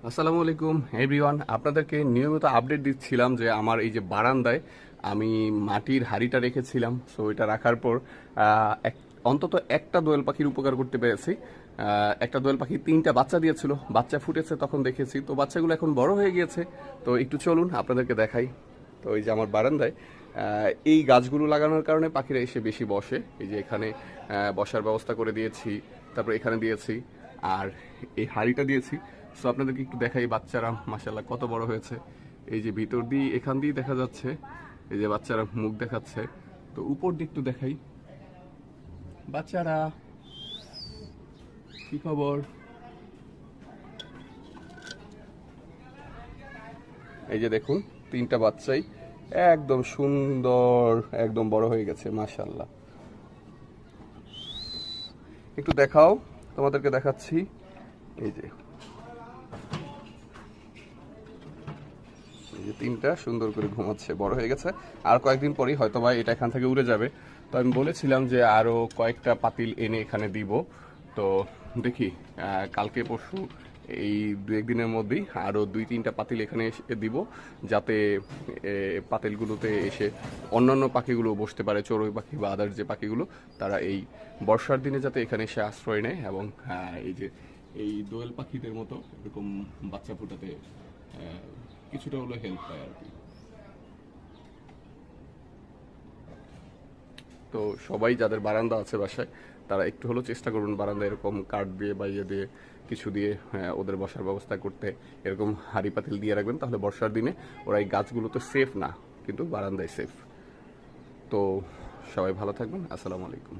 আসসালামু আলাইকুম এভরিওয়ান, আপনাদেরকে নিয়মিত আপডেট দিচ্ছিলাম যে আমার এই যে বারান্দায় আমি মাটির হাঁড়িটা রেখেছিলাম। সো এটা রাখার পর অন্তত একটা দোয়েল পাখির উপকার করতে পেরেছি। একটা দোয়েল পাখি 3টা বাচ্চা দিয়েছিল, বাচ্চা ফুটেছে তখন দেখেছি। তো বাচ্চাগুলো এখন বড় হয়ে গিয়েছে। তো একটু চলুন আপনাদেরকে দেখাই। তো এই যে আমার বারান্দায় এই গাছগুলো লাগানোর কারণে পাখিরা এসে বেশি বসে। এই যে এখানে বসার ব্যবস্থা করে দিয়েছি, তারপর এখানে দিয়েছি, আর এই হাঁড়িটা দিয়েছি। সো আপনাদেরকে একটু দেখাই, বাচ্চারা মাশাআল্লাহ কত বড় হয়েছে। এই যে ভিতর দিয়ে এখান দিয়ে দেখা যাচ্ছে, এই যে বাচ্চারা মুখ দেখাচ্ছে। তো উপর দিক একটু দেখাই, বাচ্চারা কি খবর। এই যে দেখুন 3টা বাচ্চাই একদম সুন্দর, একদম বড় হয়ে গেছে মাশাআল্লাহ। একটু দেখাও, তোমাদেরকে দেখাচ্ছি। এই যে 3টা সুন্দর করে ঘুমাচ্ছে, বড় হয়ে গেছে। আর কয়েকদিন পরেই হয়তো বা এটা এখান থেকে উড়ে যাবে। তো আমি বলেছিলাম যে আরো কয়েকটা পাতিল এনে এখানে দিব। তো দেখি কালকে পরশু এই 2-1 দিনের মধ্যেই আরো 2-3টা পাতিল এখানে দিব, যাতে পাতিলগুলোতে এসে অন্যান্য পাখিগুলো বসতে পারে, চড়ুই পাখি বা আদার যে পাখিগুলো, তারা এই বর্ষার দিনে যাতে এখানে এসে আশ্রয় নেয় এবং এই যে এই দোয়েল পাখিদের মতো এরকম বাচ্চা ফোটাতে কিছুটা হলো হেল্প পায় আর কি। তো সবাই যাদের বারান্দা আছে বাসায়, তারা একটু হলেও চেষ্টা করুন বারান্দা এরকম কাঠ দিয়ে বা ইয়ে দিয়ে কিছু দিয়ে ওদের বসার ব্যবস্থা করতে। এরকম হাঁড়ি পাতিল দিয়ে রাখবেন, তাহলে বর্ষার দিনে ওরা এই গাছগুলো তো সেফ না, কিন্তু বারান্দায় সেফ। তো সবাই ভালো থাকবেন। আসসালামু আলাইকুম।